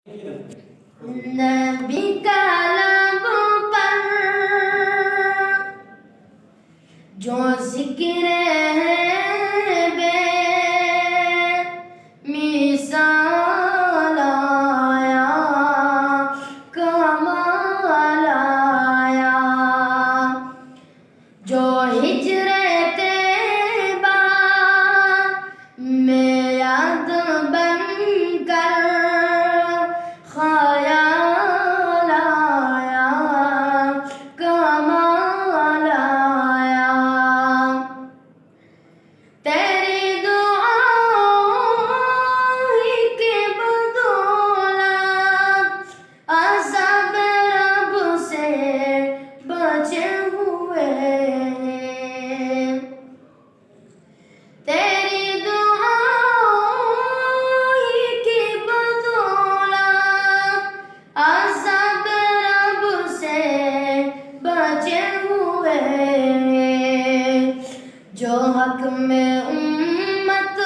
نبی کا لب پر جو ذکر ہے بے مثال آیا، کمال آیا، جو ہجر طیبہ میں یاد بن کر خیال آیا، کمال آیا، تیری دعائی کی بدولت عذاب رب سے بچے ہوئے ہیں، تیری دعائی کی بدولت عذاب رب سے بچے ہوئے ہیں، جو حق میں امت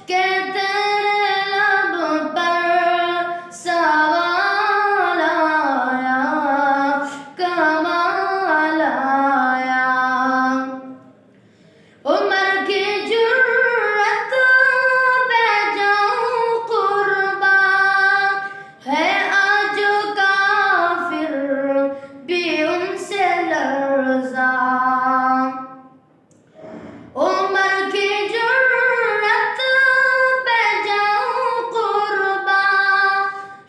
کہ تیرے لب پر سوال آیا، کمال آیا، عمر کی جرأت پہ جاؤں قربان ہے آج کافر بھی ان سے لرزاں، عمر کی جرأت پہ جاؤں قربان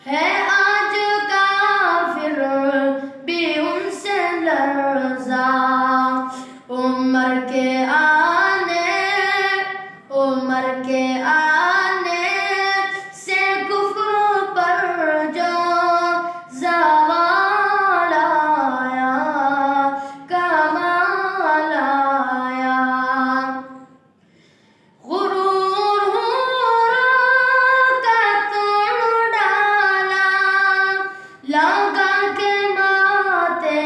ہے آج کافر بھی ان سے لرزاں، عمر کے آنے سے کفر پر جو زوال آیا، کمال آیا، غرور کا توڑ ڈالا، لگا کے ماتھے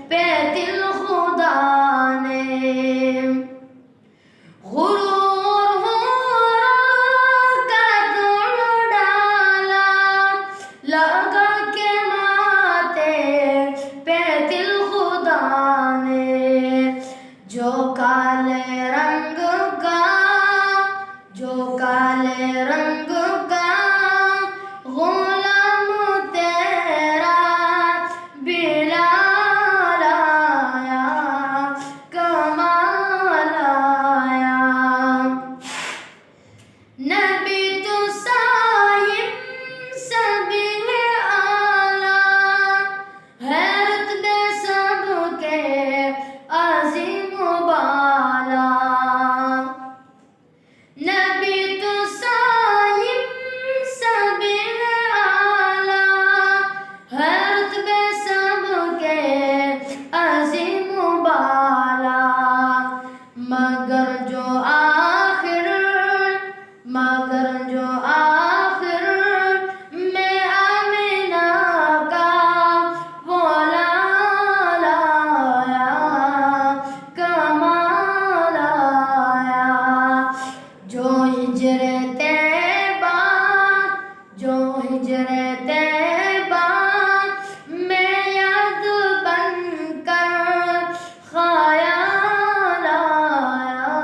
پہ دل خدا نے، غرور کا توڑ ڈالا، لگا کے ماتھے پہ دل خدا نے، جو کالے رنگ کا غلام تیرا بلال آیا، کمال آیا، نبی تو صائم سبیل اعلیٰ ہے، رتبے سب کے عظیم و بالا، نبی تو صائم سبیل اعلیٰ ہے، رتبے سب کے عظیم و بالا، مگر جو آخر میں آمینہ کا وہ لال آیا، کمال آیا، جو ہجر طیبہ میں یاد بن کر خیال آیا،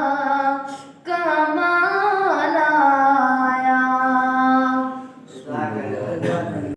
کمال آیا۔